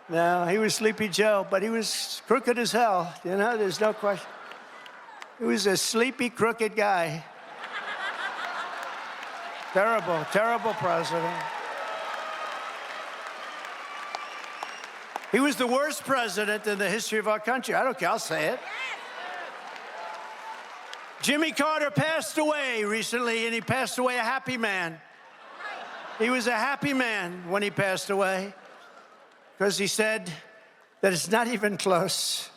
No, he was Sleepy Joe, but he was crooked as hell. You know, there's no question. He was a sleepy, crooked guy. Terrible, terrible president. He was the worst president in the history of our country. I don't care, I'll say it. Jimmy Carter passed away recently, and he passed away a happy man. He was a happy man when he passed away, because he said that it's not even close.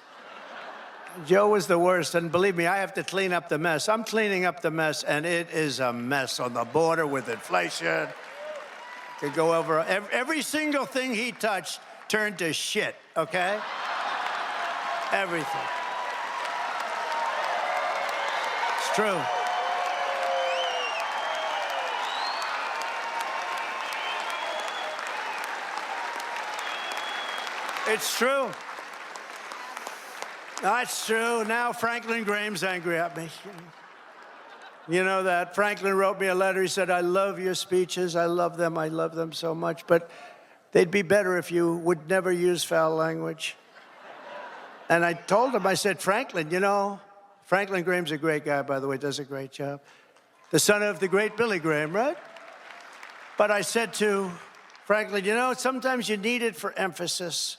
Joe was the worst, and believe me, I have to clean up the mess. I'm cleaning up the mess, and it is a mess on the border with inflation. Could go over every single thing he touched turned to shit, okay? Everything. It's true. It's true. That's true. Now Franklin Graham's angry at me. You know that. Franklin wrote me a letter. He said, I love your speeches. I love them so much. But they'd be better if you would never use foul language. And I told him, I said, Franklin, you know, Franklin Graham's a great guy, by the way, does a great job. The son of the great Billy Graham, right? But I said to Franklin, you know, sometimes you need it for emphasis.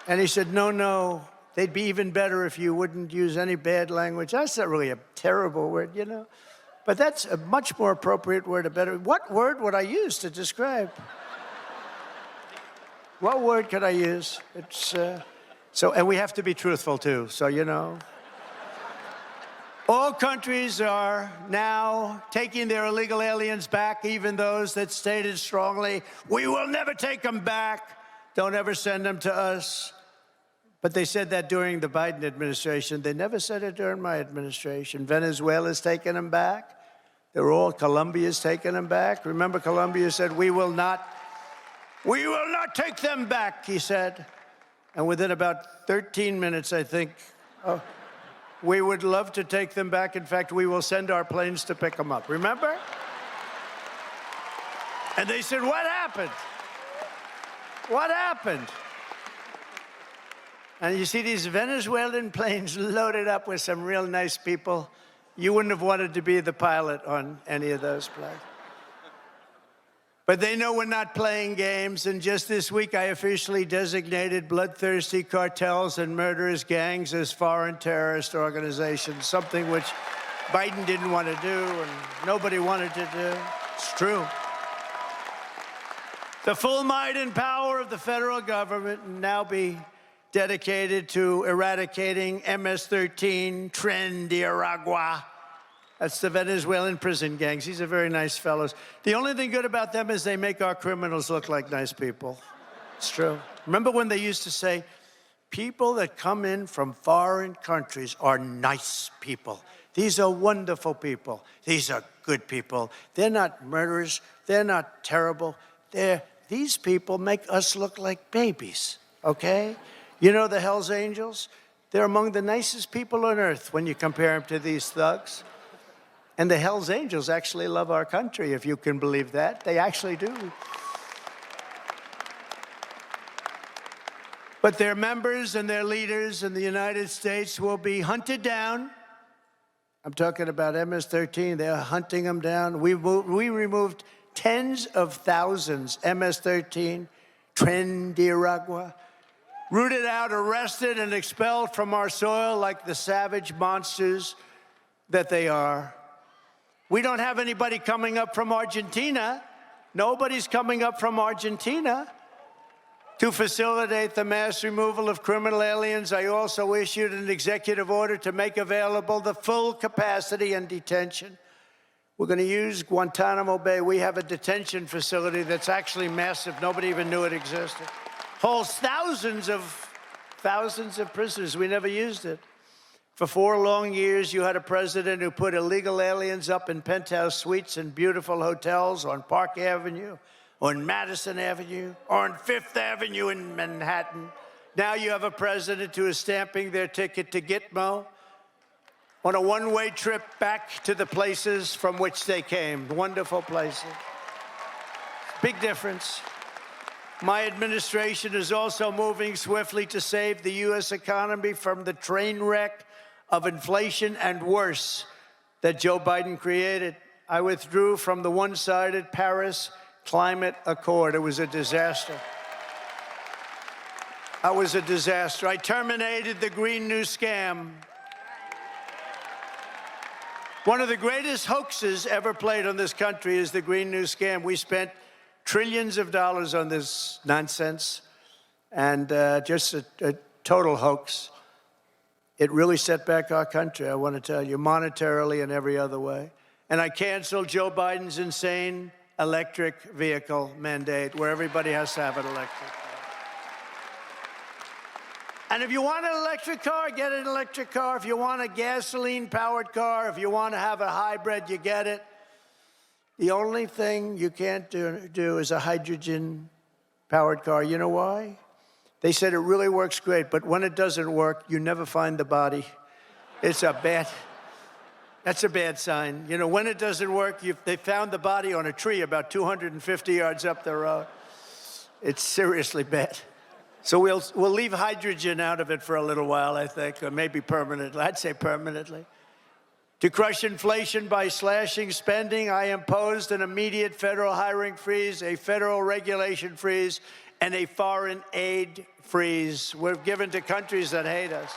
And he said, no, they'd be even better if you wouldn't use any bad language. That's not really a terrible word, you know? But that's a much more appropriate word, a better. What word would I use to describe? What word could I use? It's, and we have to be truthful, too, so you know. All countries are now taking their illegal aliens back, even those that stated strongly, we will never take them back. Don't ever send them to us. But they said that during the Biden administration. They never said it during my administration. Venezuela's taking them back. Colombia's taking them back. Remember, Colombia said, we will not take them back, he said. And within about 13 minutes, I think, we would love to take them back. In fact, we will send our planes to pick them up. Remember? And they said, what happened? What happened? And you see these Venezuelan planes loaded up with some real nice people. You wouldn't have wanted to be the pilot on any of those planes. But they know we're not playing games, and just this week I officially designated bloodthirsty cartels and murderous gangs as foreign terrorist organizations, something which Biden didn't want to do and nobody wanted to do. It's true. The full might and power of the federal government will now be dedicated to eradicating MS-13, Tren de Aragua. That's the Venezuelan prison gangs. These are very nice fellows. The only thing good about them is they make our criminals look like nice people. It's true. Remember when they used to say, people that come in from foreign countries are nice people. These are wonderful people. These are good people. They're not murderers. They're not terrible. These people make us look like babies, okay? You know the Hells Angels? They're among the nicest people on earth when you compare them to these thugs. And the Hells Angels actually love our country, if you can believe that. They actually do. But their members and their leaders in the United States will be hunted down. I'm talking about MS-13. They're hunting them down. We removed tens of thousands, MS-13, Tren de Aragua, rooted out, arrested, and expelled from our soil like the savage monsters that they are. We don't have anybody coming up from Argentina. Nobody's coming up from Argentina to facilitate the mass removal of criminal aliens. I also issued an executive order to make available the full capacity and detention. We're going to use Guantanamo Bay. We have a detention facility that's actually massive. Nobody even knew it existed. Holds thousands of prisoners. We never used it. For 4 long years, you had a president who put illegal aliens up in penthouse suites in beautiful hotels on Park Avenue, on Madison Avenue, or on Fifth Avenue in Manhattan. Now you have a president who is stamping their ticket to Gitmo on a one-way trip back to the places from which they came. Wonderful places. Big difference. My administration is also moving swiftly to save the U.S. economy from the train wreck of inflation and worse that Joe Biden created. I withdrew from the one-sided Paris Climate Accord. It was a disaster. It was a disaster. I terminated the Green New Scam. One of the greatest hoaxes ever played on this country is the Green New Scam. We spent trillions of dollars on this nonsense, and just a total hoax. It really set back our country, I want to tell you, monetarily and every other way. And I canceled Joe Biden's insane electric vehicle mandate, where everybody has to have an electric car. And if you want an electric car, get an electric car. If you want a gasoline-powered car, if you want to have a hybrid, you get it. The only thing you can't do is a hydrogen-powered car. You know why? They said it really works great, but when it doesn't work, you never find the body. That's a bad sign. You know, when it doesn't work, they found the body on a tree about 250 yards up the road. It's seriously bad. So we'll leave hydrogen out of it for a little while, I think, or maybe permanently. I'd say permanently. To crush inflation by slashing spending, I imposed an immediate federal hiring freeze, a federal regulation freeze, and a foreign aid freeze. We're given to countries that hate us.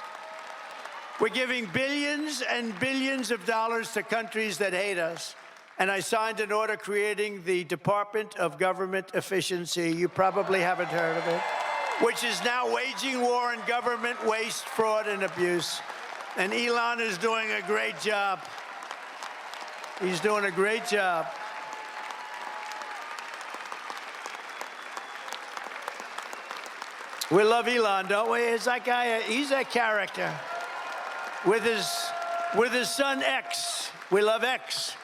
We're giving billions and billions of dollars to countries that hate us. And I signed an order creating the Department of Government Efficiency. You probably haven't heard of it, which is now waging war on government waste, fraud, and abuse. And Elon is doing a great job. He's doing a great job. We love Elon, don't we? It's that guy, he's a character. With his son X. We love X.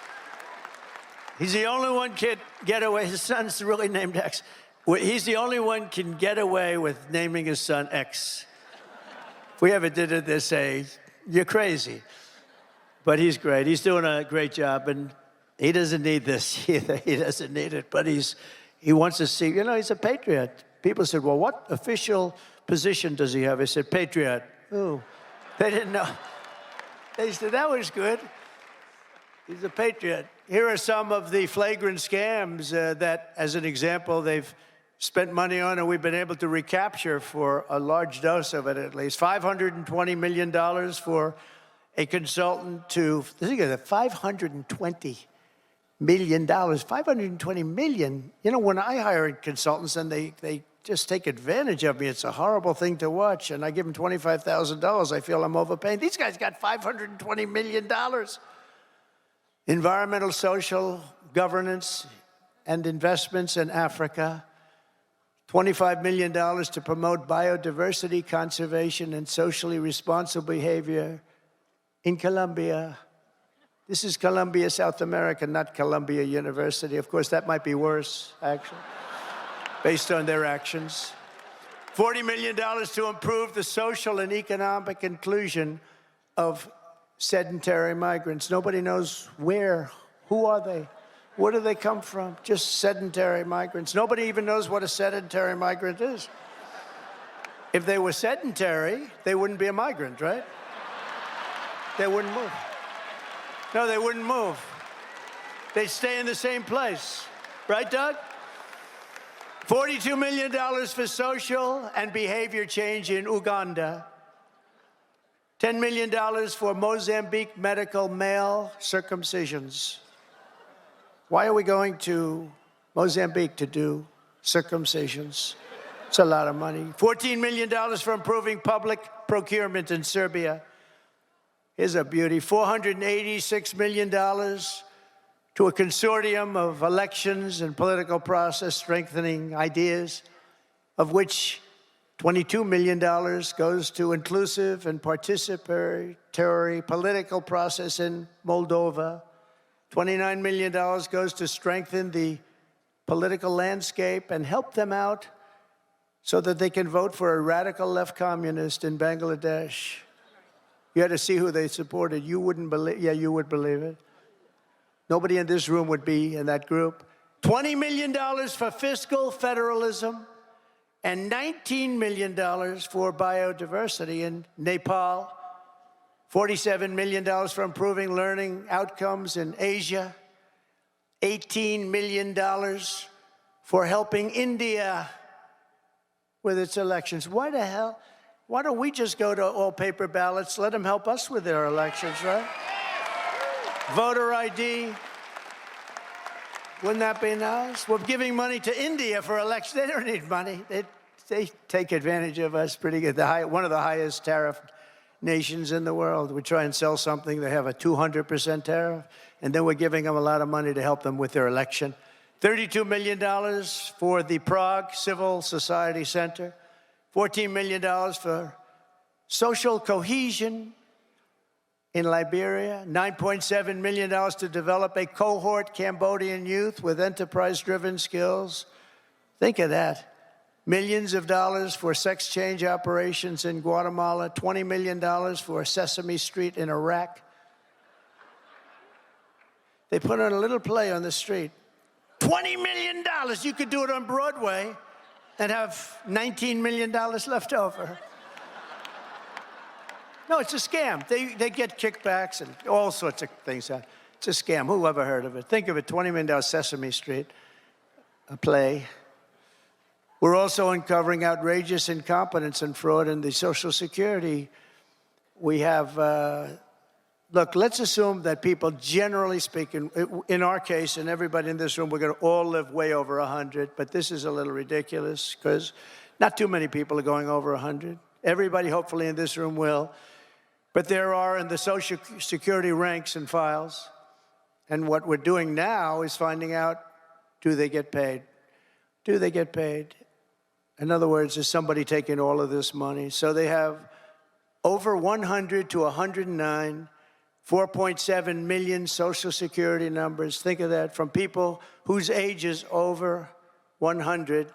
He's the only one can get away. His son's really named X. He's the only one can get away with naming his son X. If we ever did it, they'd say, you're crazy. But he's great. He's doing a great job, and he doesn't need this either. He doesn't need it, but he wants to see, you know, he's a patriot. People said, well, what official position does he have? I said, patriot. Oh, they didn't know. They said, that was good. He's a patriot. Here are some of the flagrant scams that, as an example, they've spent money on and we've been able to recapture for a large dose of it at least. $520 million for a consultant to, think of it, $520 million. $520 million. You know, when I hire consultants and they just take advantage of me, it's a horrible thing to watch. And I give them $25,000, I feel I'm overpaying. These guys got $520 million. Environmental, social, governance, and investments in Africa. $25 million to promote biodiversity, conservation, and socially responsible behavior in Colombia. This is Colombia, South America, not Columbia University. Of course, that might be worse, actually, based on their actions. $40 million to improve the social and economic inclusion of sedentary migrants. Nobody knows where. Who are they? Where do they come from? Just sedentary migrants. Nobody even knows what a sedentary migrant is. If they were sedentary, they wouldn't be a migrant, right? They wouldn't move. No, they wouldn't move. They'd stay in the same place. Right, Doug? $42 million for social and behavior change in Uganda. $10 million for Mozambique medical male circumcisions. Why are we going to Mozambique to do circumcisions? It's a lot of money. $14 million for improving public procurement in Serbia. Here's a beauty. $486 million to a consortium of elections and political process strengthening ideas, of which $22 million goes to inclusive and participatory political process in Moldova. $29 million goes to strengthen the political landscape and help them out so that they can vote for a radical left communist in Bangladesh. You had to see who they supported. You wouldn't believe, yeah, you would believe it. Nobody in this room would be in that group. $20 million for fiscal federalism and $19 million for biodiversity in Nepal, $47 million for improving learning outcomes in Asia, $18 million for helping India with its elections. Why the hell? Why don't we just go to all paper ballots? Let them help us with their elections, right? Voter ID. Wouldn't that be nice? We're giving money to India for elections. They don't need money. They take advantage of us pretty good. One of the highest tariff nations in the world. We try and sell something, they have a 200% tariff, and then we're giving them a lot of money to help them with their election. $32 million for the Prague Civil Society Center, $14 million for social cohesion in Liberia, $9.7 million to develop a cohort Cambodian youth with enterprise-driven skills. Think of that. Millions of dollars for sex change operations in Guatemala, $20 million for Sesame Street in Iraq. They put on a little play on the street. $20 million. You could do it on Broadway and have $19 million left over. No, it's a scam. They get kickbacks and all sorts of things. It's a scam. Who ever heard of it? Think of it, $20 million Sesame Street, a play. We're also uncovering outrageous incompetence and fraud in the Social Security. We have, look, let's assume that people, generally speaking, in our case, and everybody in this room, we're going to all live way over 100, but this is a little ridiculous because not too many people are going over 100. Everybody, hopefully, in this room will. But there are in the Social Security ranks and files. And what we're doing now is finding out, do they get paid? Do they get paid? In other words, is somebody taking all of this money? So they have over 100 to 109, 4.7 million Social Security numbers. Think of that, from people whose age is over 100.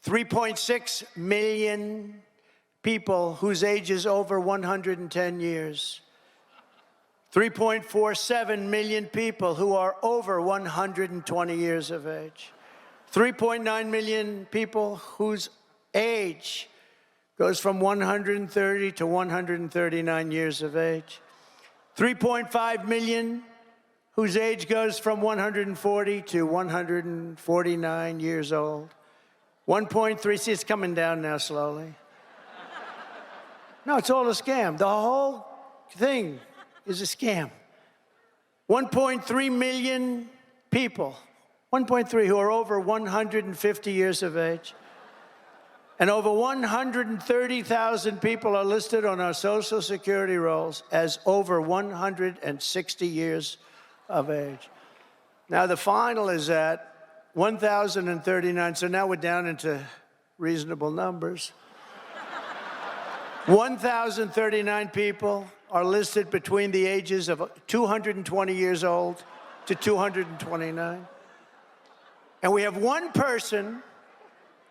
3.6 million people whose age is over 110 years. 3.47 million people who are over 120 years of age. 3.9 million people whose age goes from 130 to 139 years of age. 3.5 million whose age goes from 140 to 149 years old. 1.3, see, it's coming down now slowly. No, it's all a scam. The whole thing is a scam. 1.3 million people, 1.3 who are over 150 years of age. And over 130,000 people are listed on our Social Security rolls as over 160 years of age. Now, the final is at 1,039, so now we're down into reasonable numbers. 1,039 people are listed between the ages of 220 years old to 229. And we have one person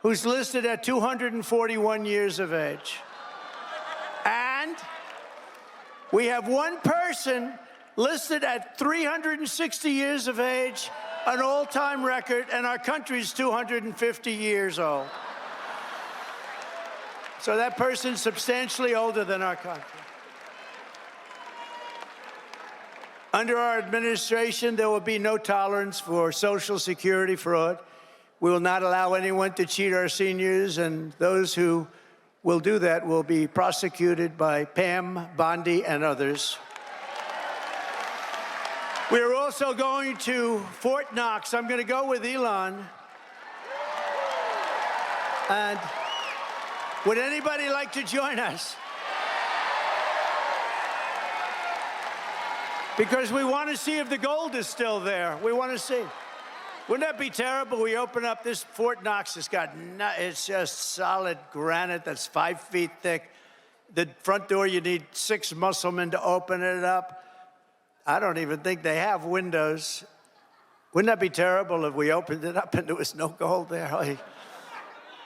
who's listed at 241 years of age. And we have one person listed at 360 years of age, an all-time record, and our country's 250 years old. So that person's substantially older than our country. Under our administration, there will be no tolerance for Social Security fraud. We will not allow anyone to cheat our seniors, and those who will do that will be prosecuted by Pam Bondi and others. We are also going to Fort Knox. I'm going to go with Elon. And would anybody like to join us? Because we want to see if the gold is still there. We want to see. Wouldn't that be terrible? We open up this Fort Knox. It's just solid granite that's 5 feet thick. The front door, you need 6 musclemen to open it up. I don't even think they have windows. Wouldn't that be terrible if we opened it up and there was no gold there?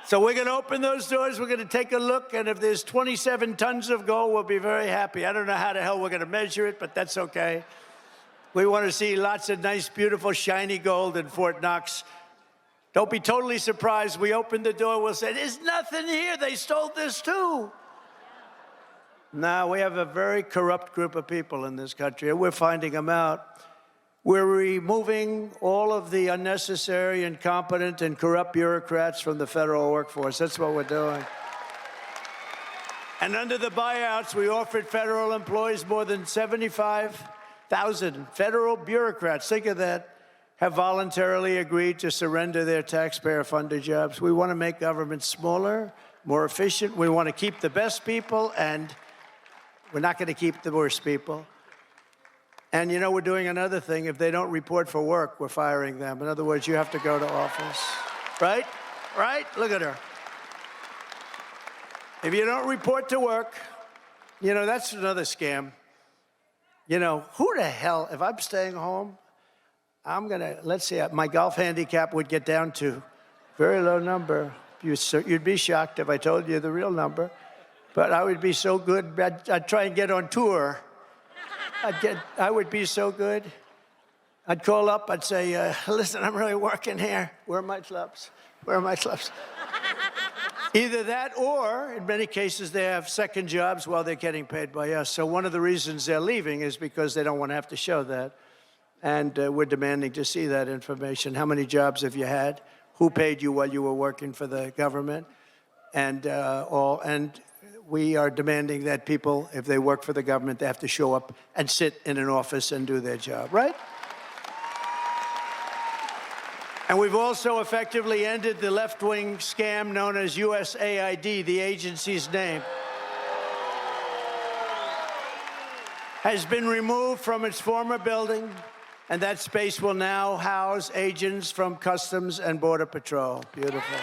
So we're going to open those doors. We're going to take a look. And if there's 27 tons of gold, we'll be very happy. I don't know how the hell we're going to measure it, but that's okay. We want to see lots of nice, beautiful, shiny gold in Fort Knox. Don't be totally surprised. We open the door, we'll say, there's nothing here. They stole this too. Now, we have a very corrupt group of people in this country, and we're finding them out. We're removing all of the unnecessary, incompetent, and corrupt bureaucrats from the federal workforce. That's what we're doing. And under the buyouts, we offered federal employees more than 75,000 federal bureaucrats. Think of that. Have voluntarily agreed to surrender their taxpayer-funded jobs. We want to make government smaller, more efficient. We want to keep the best people, and we're not going to keep the worst people. And, you know, we're doing another thing. If they don't report for work, we're firing them. In other words, you have to go to office. Right? Right? Look at her. If you don't report to work, you know, that's another scam. You know, who the hell, if I'm staying home, I'm going to, let's see, my golf handicap would get down to very low number. You'd be shocked if I told you the real number. But I would be so good, I'd try and get on tour. I would be so good. I'd call up, I'd say, listen, I'm really working here. Where are my clubs? Where are my clubs? Either that or, in many cases, they have second jobs while they're getting paid by us. So one of the reasons they're leaving is because they don't want to have to show that. And we're demanding to see that information. How many jobs have you had? Who paid you while you were working for the government? And we are demanding that people, if they work for the government, they have to show up and sit in an office and do their job, right? And we've also effectively ended the left-wing scam known as USAID, the agency's name. Has been removed from its former building, and that space will now house agents from Customs and Border Patrol. Beautiful.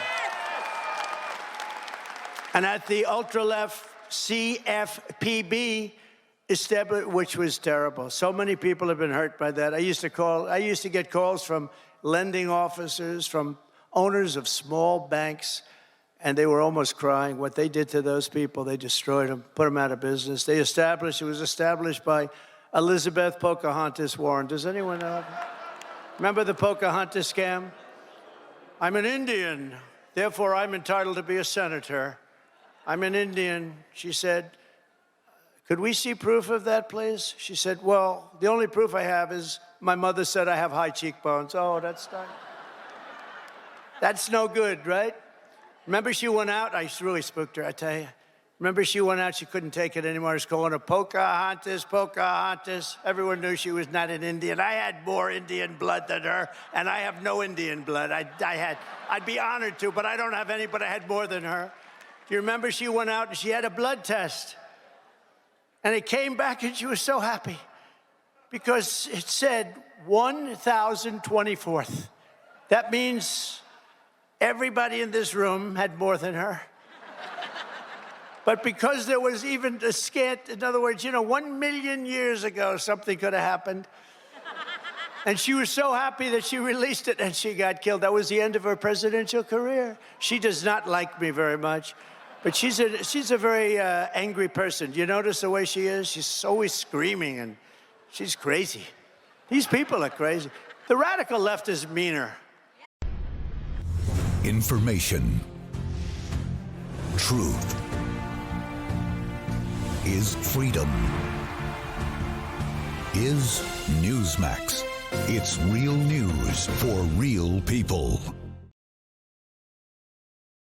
And at the ultra-left CFPB, which was terrible. So many people have been hurt by that. I used to get calls from lending officers, from owners of small banks, and they were almost crying. What they did to those people, they destroyed them, put them out of business. It was established by Elizabeth Pocahontas Warren. Does anyone know? Remember the Pocahontas scam? I'm an Indian, therefore I'm entitled to be a senator. I'm an Indian. She said, could we see proof of that, please? She said, well, the only proof I have is my mother said I have high cheekbones. Oh, that's no good, right? Remember she went out? I really spooked her, I tell you. Remember she went out, she couldn't take it anymore. I was calling her Pocahontas, Pocahontas. Everyone knew she was not an Indian. I had more Indian blood than her, and I have no Indian blood. I'd be honored to, but I don't have any, but I had more than her. Do you remember she went out and she had a blood test? And it came back and she was so happy because it said 1,024th. That means everybody in this room had more than her. But because there was even a scant, in other words, 1 million years ago, something could have happened. And she was so happy that she released it and she got killed. That was the end of her presidential career. She does not like me very much. But she's a very angry person. Do you notice the way she is? She's always screaming, and she's crazy. These people are crazy. The radical left is meaner. Information. Truth. Is freedom. Is Newsmax. It's real news for real people.